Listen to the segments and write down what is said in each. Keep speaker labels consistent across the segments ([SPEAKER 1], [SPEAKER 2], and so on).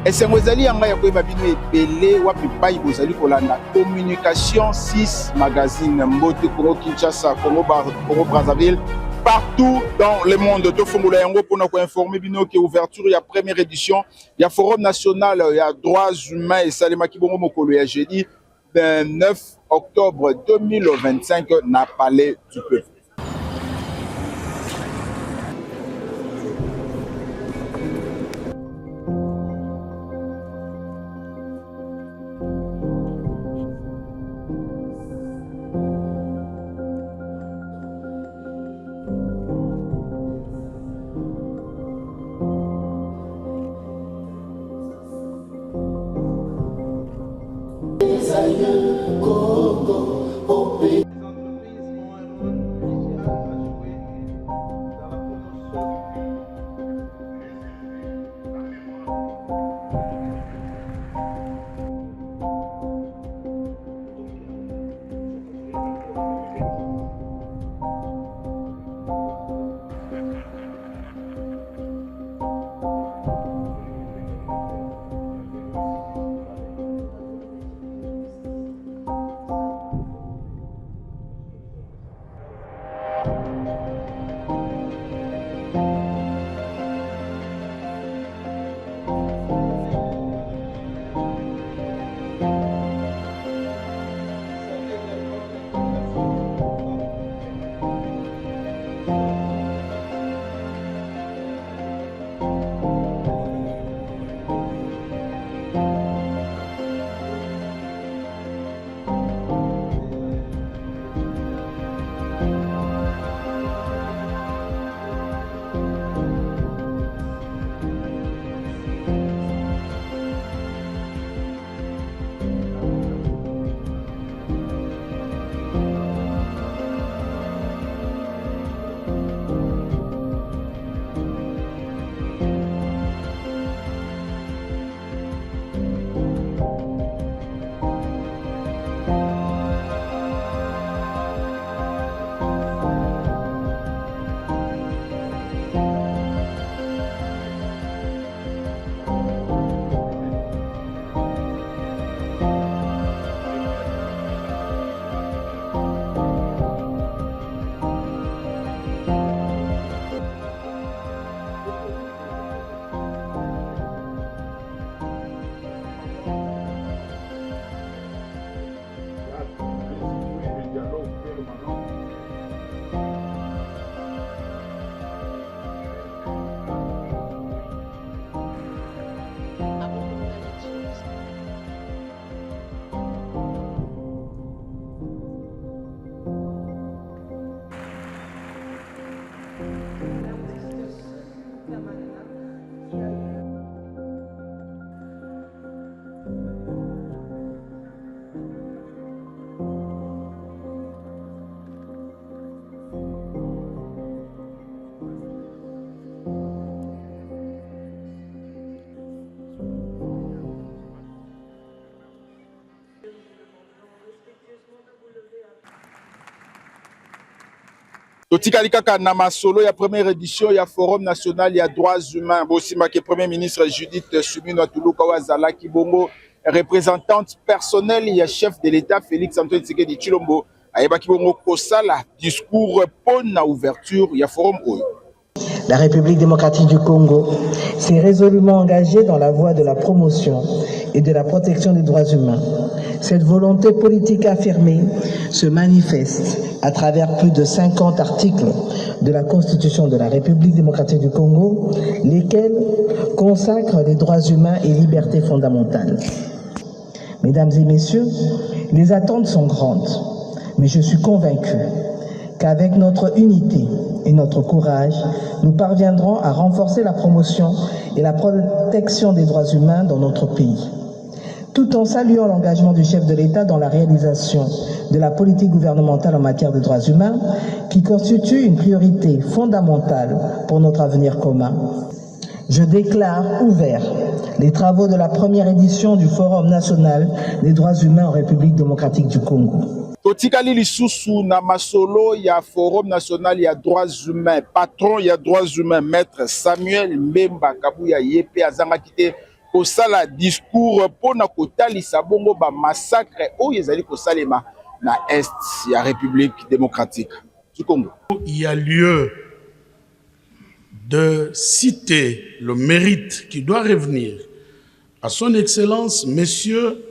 [SPEAKER 1] esengo ezali yanga ya koyeba bino ebele wapi pai bozali kolanda Communication 6 magazine Mbote Congo Kinshasa, Congo Brazzaville, partout dans le monde. Tofongola yango pour nous informer bino que ouverture ya première édition ya Forum national ya droits humains et Salema Kibongo Mokolo ya jeudi 29 octobre 2025 na Palais du Peuple. Totikali kaka na masolo ya première édition ya Forum national ya droits humains. Bosima ke Premier ministre Judith Suminwa Tuluka Wazala Kibongo, représentante personnelle ya chef de l'État Félix Antoine Tshisekedi Tshilombo, ayeba Kibongo kosala discours pour na ouverture ya Forum oyo.
[SPEAKER 2] La République démocratique du Congo s'est résolument engagée dans la voie de la promotion et de la protection des droits humains. Cette volonté politique affirmée se manifeste à travers plus de 50 articles de la Constitution de la République démocratique du Congo, lesquels consacrent les droits humains et libertés fondamentales. Mesdames et messieurs, les attentes sont grandes, mais je suis convaincu qu'avec notre unité et notre courage, nous parviendrons à renforcer la promotion et la protection des droits humains dans notre pays. Tout en saluant l'engagement du chef de l'État dans la réalisation de la politique gouvernementale en matière de droits humains, qui constitue une priorité fondamentale pour notre avenir commun. Je déclare ouverts les travaux de la première édition du Forum national des droits humains en République démocratique du Congo.
[SPEAKER 1] Totikali lisusu na masolo ya Forum national ya droits humains, patron ya droits humains, maître Samuel Mbemba Kabuya Yepe azanga kite kosala discours pona kotalisa bongo ba massacre oyo ezali kosalema na est ya République démocratique du Congo.
[SPEAKER 3] Il y a lieu de citer le mérite qui doit revenir à son Excellence, Monsieur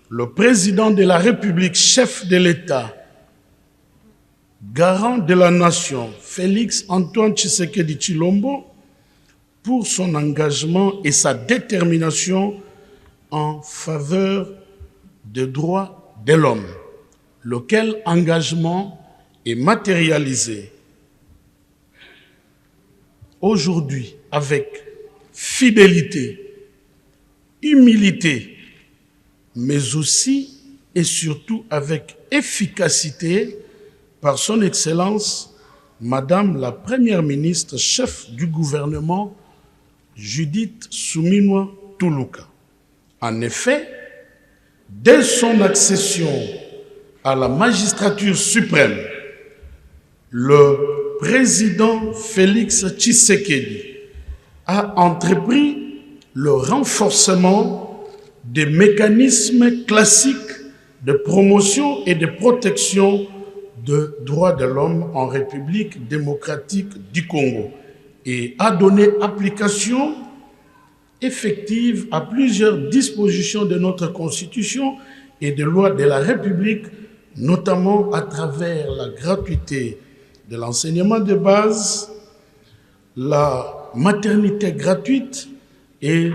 [SPEAKER 3] le Président de la République, chef de l'État, garant de la nation, Félix Antoine Tshisekedi Tshilombo, pour son engagement et sa détermination en faveur des droits de l'homme, lequel engagement est matérialisé aujourd'hui avec fidélité, humilité, mais aussi et surtout avec efficacité par son Excellence, Madame la Première ministre, chef du gouvernement, Judith Suminwa Tuluka. En effet, dès son accession à la magistrature suprême, le président Félix Tshisekedi a entrepris le renforcement des mécanismes classiques de promotion et de protection des droits de l'homme en République démocratique du Congo et a donné application effective à plusieurs dispositions de notre Constitution et des lois de la République, notamment à travers la gratuité de l'enseignement de base, la maternité gratuite et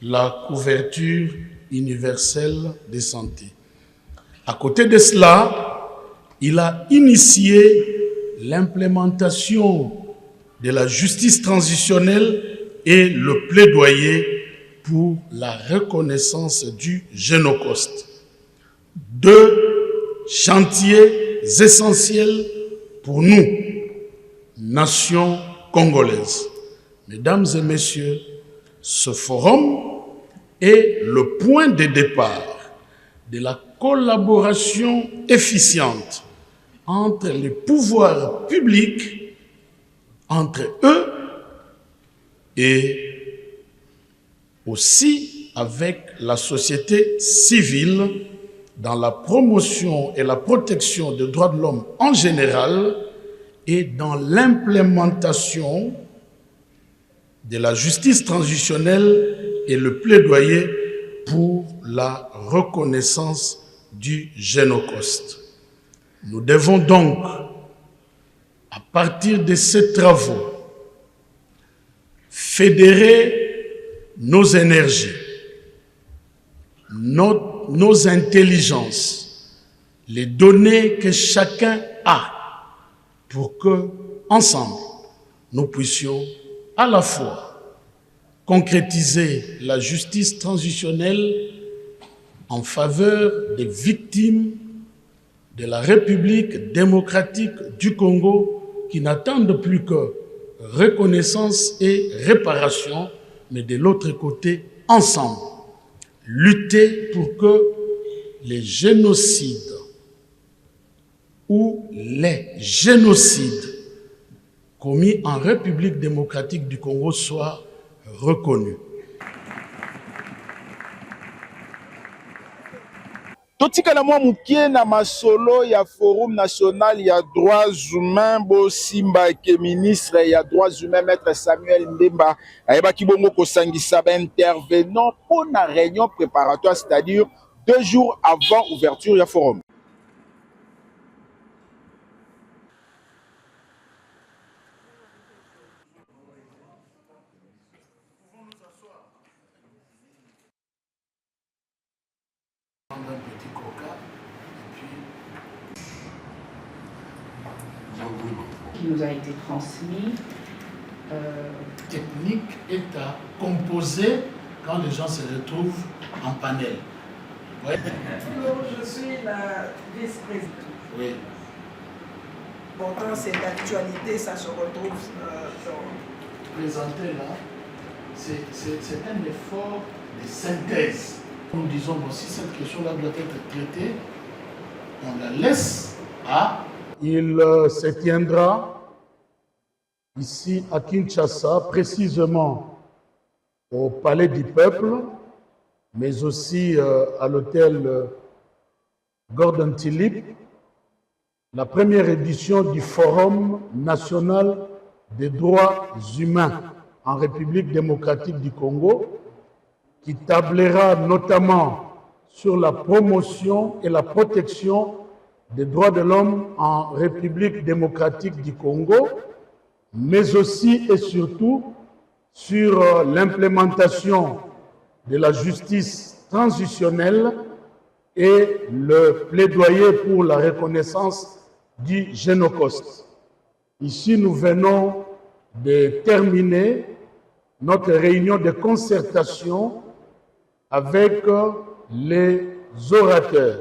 [SPEAKER 3] la couverture universelle de santé. À côté de cela, il a initié l'implémentation de la justice transitionnelle et le plaidoyer pour la reconnaissance du Génocauste. Deux chantiers essentiels pour nous, nation congolaise. Mesdames et messieurs, ce forum est le point de départ de la collaboration efficiente entre les pouvoirs publics, entre eux et aussi avec la société civile dans la promotion et la protection des droits de l'homme en général et dans l'implémentation de la justice transitionnelle et le plaidoyer pour la reconnaissance du Génocauste. Nous devons donc, à partir de ces travaux, fédérer nos énergies, nos intelligences, les données que chacun a pour que, ensemble, nous puissions à la fois concrétiser la justice transitionnelle en faveur des victimes de la République démocratique du Congo qui n'attendent plus que reconnaissance et réparation, mais de l'autre côté, ensemble, lutter pour que les génocides ou les génocides commis en République démocratique du Congo soient reconnus.
[SPEAKER 1] Totikala mwa mukie na masolo ya Forum national ya droits humains bo simba ke ministre ya droits humains maître Samuel Ndemba ayebaki bongo kosangisa ba intervenant pour na réunion préparatoire, c'est-à-dire 2 jours avant ouverture ya forum.
[SPEAKER 4] Qui nous a été transmis.
[SPEAKER 3] Technique est à composer quand les gens se retrouvent en panel. Ouais.
[SPEAKER 5] Je suis la vice-présidente.
[SPEAKER 3] Oui.
[SPEAKER 5] Pourtant, c'est d'actualité, ça se retrouve dans...
[SPEAKER 3] Présenter là, c'est un effort de synthèse. Nous disons, bon, si cette question-là doit être traitée, on la laisse à... Il se tiendra ici à Kinshasa, précisément au Palais du Peuple, mais aussi à l'hôtel Gordon Tillip, la première édition du Forum national des droits humains en République démocratique du Congo, qui tablera notamment sur la promotion et la protection des droits de l'homme en République démocratique du Congo, mais aussi et surtout sur l'implémentation de la justice transitionnelle et le plaidoyer pour la reconnaissance du Génocide. Ici, nous venons de terminer notre réunion de concertation avec les orateurs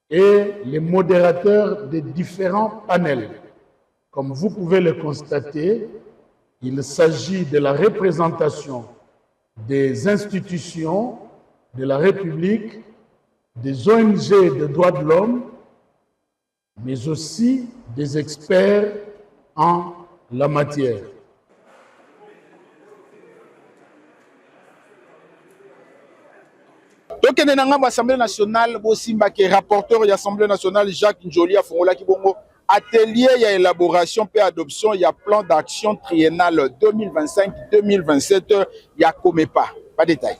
[SPEAKER 3] et les modérateurs des différents panels. Comme vous pouvez le constater, il s'agit de la représentation des institutions de la République, des ONG de droits de l'homme, mais aussi des experts en la matière.
[SPEAKER 1] Donc, il y a l'Assemblée nationale, aussi, rapporteur de l'Assemblée nationale, Jacques Njoli, a fait atelier, il y a élaboration et adoption, il y a plan d'action triennal 2025-2027, il y a Comepa. Pas de détail.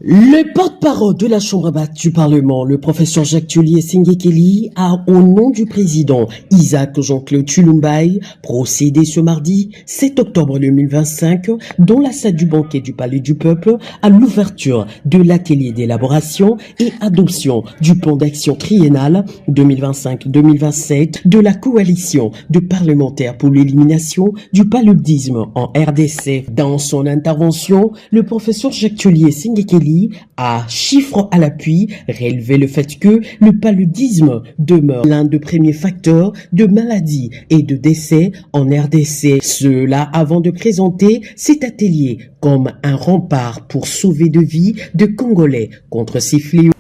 [SPEAKER 6] Le porte-parole de la Chambre basse du Parlement, le professeur Jacques Tullier Singekeli, a, au nom du président Isaac Jean-Claude Chilumbaï, procédé ce mardi 7 octobre 2025 dans la salle du banquet du Palais du Peuple à l'ouverture de l'atelier d'élaboration et adoption du plan d'action triennal 2025-2027 de la coalition de parlementaires pour l'élimination du paludisme en RDC. Dans son intervention, le professeur Jacques Tullier Singekeli a, chiffre à l'appui, relevé le fait que le paludisme demeure l'un des premiers facteurs de maladie et de décès en RDC. Cela avant de présenter cet atelier comme un rempart pour sauver de vies de Congolais contre ces fléaux.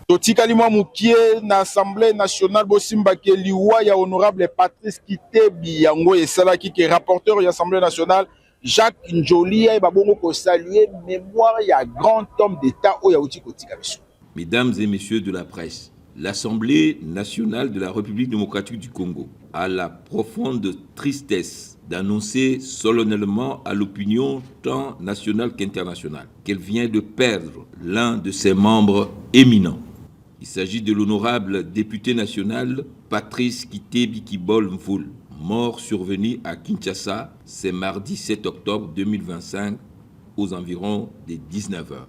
[SPEAKER 1] Totikalima Moukie, l'Assemblée nationale, Bosimbake Liwa, ya honorable Patrice Kitebi, yango et Salaki, qui est rapporteur de l'Assemblée nationale, Jacques Njoli, et babongo ko saluer mémoire, il y a grand homme d'État, au Yaouti Kotikabisho.
[SPEAKER 7] Mesdames et messieurs de la presse, l'Assemblée nationale de la République démocratique du Congo a la profonde tristesse d'annoncer solennellement à l'opinion tant nationale qu'internationale qu'elle vient de perdre l'un de ses membres éminents. Il s'agit de l'honorable député national Patrice Kitebi Kibol Mvoul, mort survenu à Kinshasa ce mardi 7 octobre 2025 aux environs des 19h.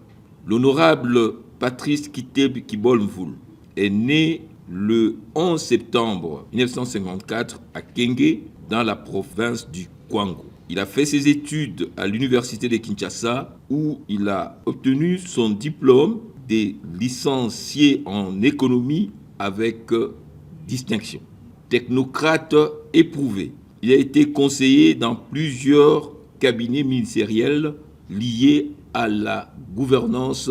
[SPEAKER 7] L'honorable Patrice Kitebi Kibol Mvoul est né le 11 septembre 1954 à Kenge, dans la province du Kwango. Il a fait ses études à l'université de Kinshasa où il a obtenu son diplôme de licencié en économie avec distinction. Technocrate éprouvé, il a été conseiller dans plusieurs cabinets ministériels liés à la gouvernance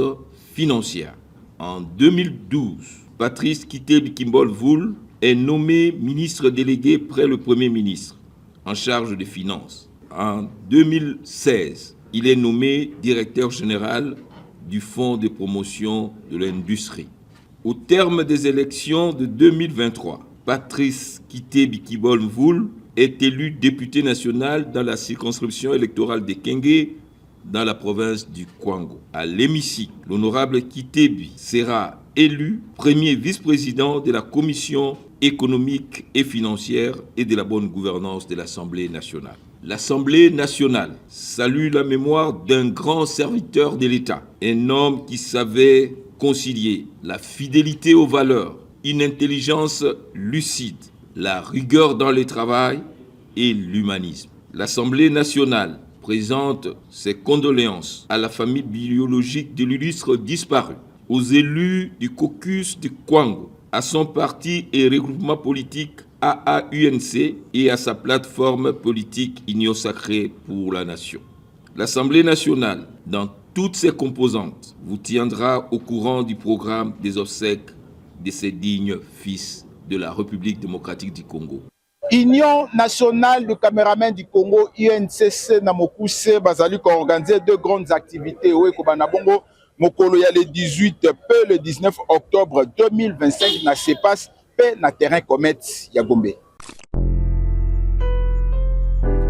[SPEAKER 7] financière. En 2012, Patrice Kitebi Kibol Mvoul est nommé ministre délégué près le Premier ministre en charge des finances. En 2016, il est nommé directeur général du Fonds de promotion de l'industrie. Au terme des élections de 2023, Patrice Kitebi Kibol Mvoul est élu député national dans la circonscription électorale de Kenge, dans la province du Kwango. À l'hémicycle, l'honorable Kitebi sera élu premier vice-président de la commission économique et financière et de la bonne gouvernance de l'Assemblée nationale. L'Assemblée nationale salue la mémoire d'un grand serviteur de l'État, un homme qui savait concilier la fidélité aux valeurs, une intelligence lucide, la rigueur dans le travail et l'humanisme. L'Assemblée nationale présente ses condoléances à la famille biologique de l'illustre disparu, aux élus du caucus du Kwango, à son parti et regroupement politique AAUNC et à sa plateforme politique Union sacrée pour la nation. L'Assemblée nationale, dans toutes ses composantes, vous tiendra au courant du programme des obsèques de ces dignes fils de la République démocratique du Congo.
[SPEAKER 1] Union nationale de caméramen du Congo, UNCC na Mokuse, bazali ko organiser deux grandes activités. Oui, kobana bongo mokolo ya le 18 pe le 19 octobre 2025 na sepas pe na terrain Comet ya Gombe.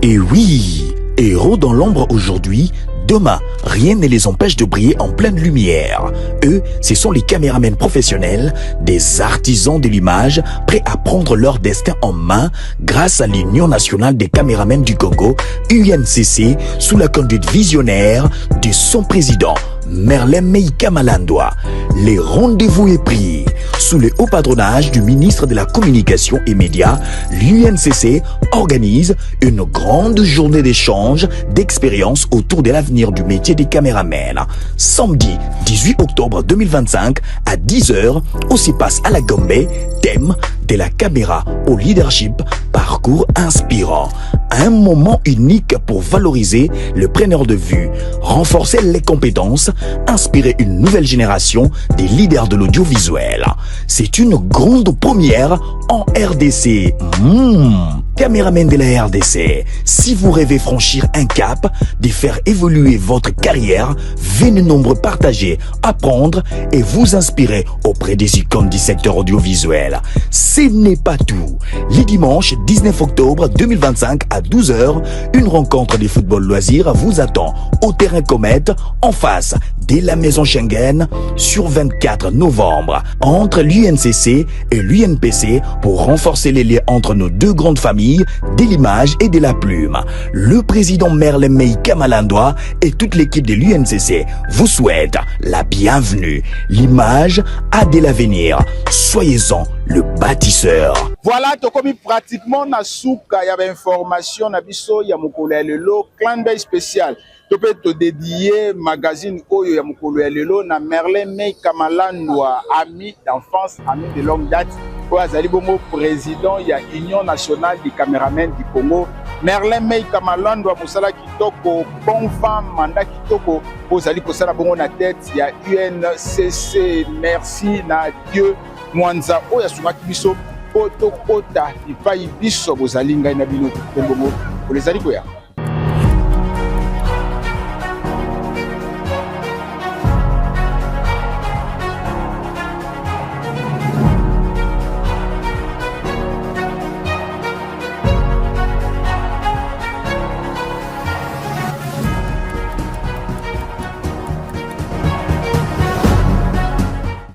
[SPEAKER 8] Et oui, héros dans l'ombre aujourd'hui, demain, rien ne les empêche de briller en pleine lumière. Eux, ce sont les caméramans professionnels, des artisans de l'image, prêts à prendre leur destin en main grâce à l'Union nationale des caméramans du Congo, UNCC, sous la conduite visionnaire de son président, Merlin Meïka Malandoa. Les rendez-vous est pris. Sous le haut patronage du ministre de la Communication et Médias, l'UNCC organise une grande journée d'échange, d'expérience autour de l'avenir du métier des caméramans. Samedi 18 octobre 2025 à 10h, au CEPAS à la Gombe, thème de la caméra au leadership, parcours inspirant. Un moment unique pour valoriser le preneur de vue, renforcer les compétences, inspirer une nouvelle génération des leaders de l'audiovisuel. C'est une grande première en RDC. Caméraman de la RDC, si vous rêvez franchir un cap, de faire évoluer votre carrière, venez nombreux partager, apprendre et vous inspirer auprès des icônes du secteur audiovisuel. Ce n'est pas tout. Les dimanches 19 octobre 2025 à 12h, une rencontre de football loisirs vous attend au terrain Comet, en face de la maison Schengen, sur 24 novembre, entre l'UNCC et l'UNPC pour renforcer les liens entre nos deux grandes familles de l'image et de la plume. Le président Merlin Meïka Malandoa et toute l'équipe de l'UNCC vous souhaitent la bienvenue. L'image a de l'avenir. Soyez-en le bâtisseur.
[SPEAKER 1] Voilà, tokomi pratiquement na souka ya information na biso ya mokolo ya lelo, clin d'œil spécial. Topé to dédié magazine oyo ya mokolo ya lelo na Merlin Meïka Malandoa, ami d'enfance, ami de longue date. Azali bongo président ya Union nationale des caméramans du Congo. Merlin Meïka Malandoa mosala kitoko, bon femme, mandat kitoko, ozali kosala bongo na tête ya UNCC. Merci na Dieu. Mwanza oya sumaki biso poto kota ipai biso bozali ngai na bino bongo. Olezali koya.